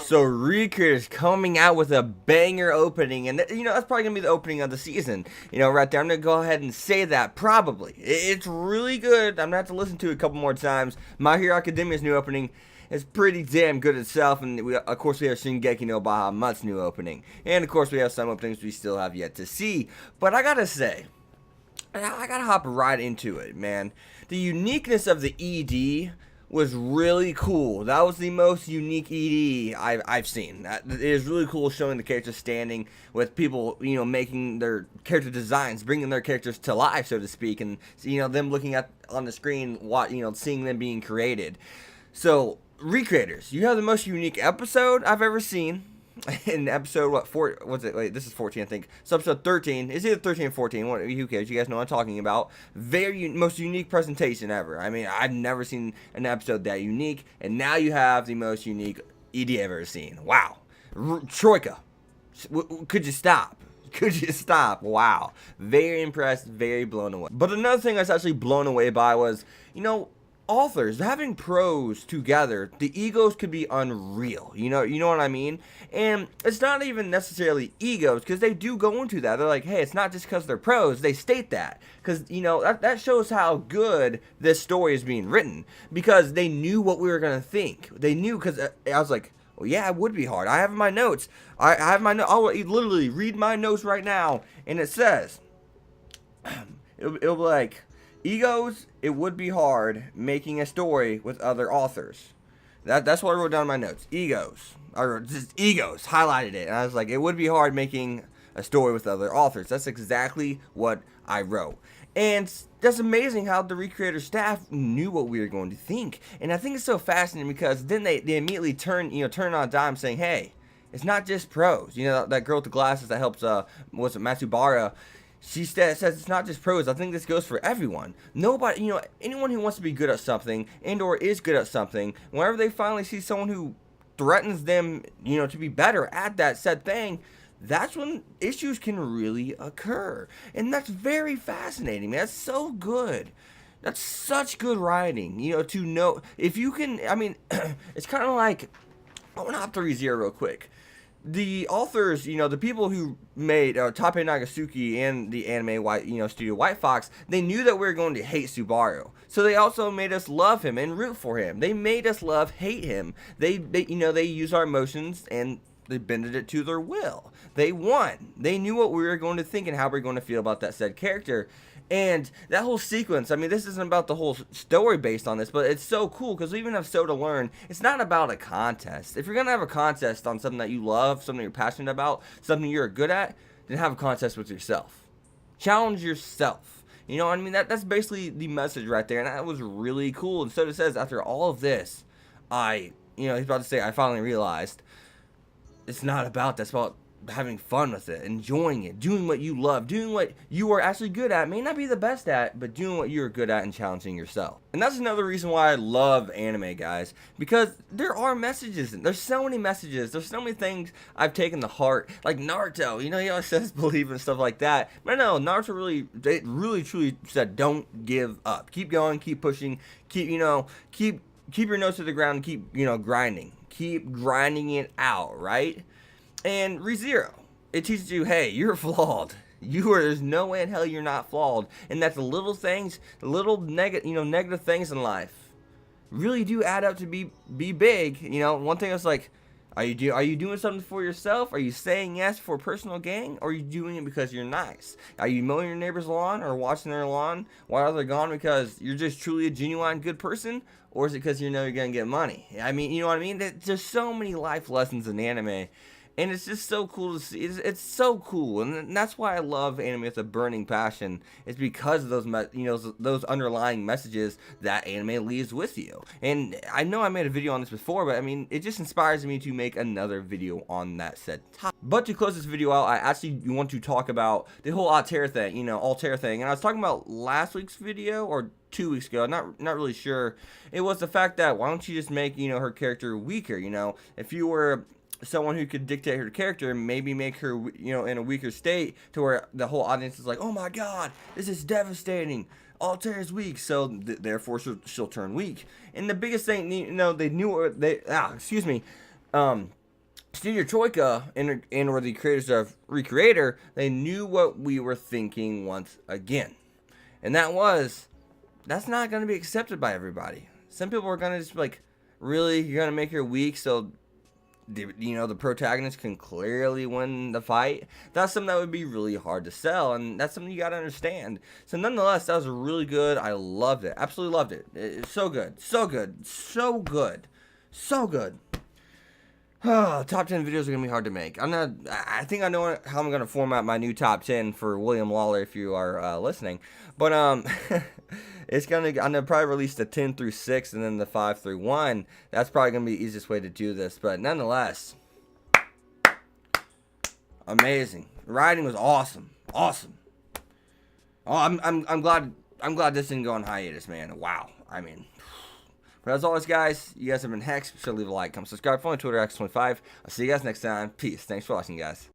So Recruit is coming out with a banger opening, and you know that's probably gonna be the opening of the season. You know, right there. I'm gonna go ahead and say that probably. It's really good. I'm gonna have to listen to it a couple more times. My Hero Academia's new opening is pretty damn good itself, and of course we have Shingeki no Bahamut's new opening, and of course we have some openings we still have yet to see. But I gotta say, I gotta hop right into it, man. The uniqueness of the ED was really cool. That was the most unique ED I've seen. It is really cool showing the characters standing with people, you know, making their character designs, bringing their characters to life, so to speak, and you know them looking at on the screen, what you know, seeing them being created. So, Recreators, you have the most unique episode I've ever seen. In episode what four what's it wait this is 14 I think, so episode 13 is either 13 or 14, what, who cares, you guys know what I'm talking about. Most unique presentation ever. I mean, I've never seen an episode that unique, and now you have the most unique ED I've ever seen. Wow. Troika, could you stop? Could you stop? Wow. Very impressed, very blown away. But another thing I was actually blown away by was, you know, authors having pros together. The egos could be unreal, you know what I mean. And it's not even necessarily egos, because they do go into that. They're like, hey, it's not just because they're pros. They state that because, you know, that shows how good this story is being written, because they knew what we were gonna think. They knew, because I was like, well, yeah, it would be hard. I have my notes. I have my notes. I'll literally read my notes right now, and it says it'll be like, egos, it would be hard making a story with other authors. That's what I wrote down in my notes. Egos. I wrote just egos, highlighted it, and I was like, it would be hard making a story with other authors. That's exactly what I wrote. And that's amazing how the Recreator staff knew what we were going to think. And I think it's so fascinating, because then they immediately turn on a dime, saying, hey, it's not just pros. You know, that girl with the glasses that helps was it Matsubara, she says it's not just pros. I think this goes for everyone. Nobody, you know, anyone who wants to be good at something and or is good at something, whenever they finally see someone who threatens them, you know, to be better at that said thing, that's when issues can really occur. And that's very fascinating, man. That's so good. That's such good writing, you know, to know if you can. I mean, it's kind of like, I want to hop to ReZero real quick. The authors, you know, the people who made Tape Nagasuki and the anime studio White Fox, they knew that we were going to hate Subaru, so they also made us love him and root for him. They made us hate him. They use our emotions and they bended it to their will. They won. They knew what we were going to think and how we were going to feel about that said character. And that whole sequence, I mean, this isn't about the whole story based on this, but it's so cool because we even have So to Learn. It's not about a contest. If you're going to have a contest on something that you love, something you're passionate about, something you're good at, then have a contest with yourself. Challenge yourself. You know what I mean? That's basically the message right there, and that was really cool. And So it says, after all of this, he's about to say, I finally realized it's not about that. It's about having fun with it, enjoying it, doing what you love, doing what you are actually good at, may not be the best at, but doing what you're good at and challenging yourself. And that's another reason why I love anime, guys, because there are messages, there's so many messages, there's so many things I've taken to heart, like Naruto, you know, he always says believe and stuff like that, but no, Naruto really truly said, don't give up, keep going, keep pushing, keep your nose to the ground and keep, grinding it out, right? And ReZero, it teaches you, hey, you're flawed. There's no way in hell you're not flawed, and that the little things, the little negative things in life, really do add up to be big. You know, one thing is like, are you doing something for yourself? Are you saying yes for personal gain, or are you doing it because you're nice? Are you mowing your neighbor's lawn or watching their lawn while they're gone because you're just truly a genuine good person, or is it because you know you're gonna get money? I mean, you know what I mean? There's so many life lessons in anime. And it's just so cool to see. It's so cool, and that's why I love anime with a burning passion. It's because of those underlying messages that anime leaves with you. And I know I made a video on this before, but I mean, it just inspires me to make another video on that said topic. But to close this video out, I actually want to talk about the whole Altair thing, Altair thing. And I was talking about last week's video or 2 weeks ago, not really sure. It was the fact that why don't you just make her character weaker? If you were someone who could dictate her character, maybe make her in a weaker state to where the whole audience is like, oh my god, this is devastating, Altair is weak, so therefore she'll turn weak. And the biggest thing, they knew, Studio Troika and or the creators of Recreator, they knew what we were thinking once again. And that's not going to be accepted by everybody. Some people are going to just be like, really? You're going to make her weak so, the protagonist can clearly win the fight? That's something that would be really hard to sell, and that's something you got to understand. So nonetheless, that was really good. I loved it. Absolutely loved it. It's so good. So good. So good. So good. Top 10 videos are going to be hard to make. I think I know how I'm going to format my new top 10 for William Lawler if you are listening. But I'm going to probably release the 10 through 6 and then the 5 through 1. That's probably going to be the easiest way to do this. But nonetheless, amazing. The writing was awesome. Awesome. Oh, I'm glad this didn't go on hiatus, man. Wow. I mean, but as always, guys, you guys have been Hex. Be sure to leave a like, comment, subscribe, follow me on Twitter, X25. I'll see you guys next time. Peace. Thanks for watching, guys.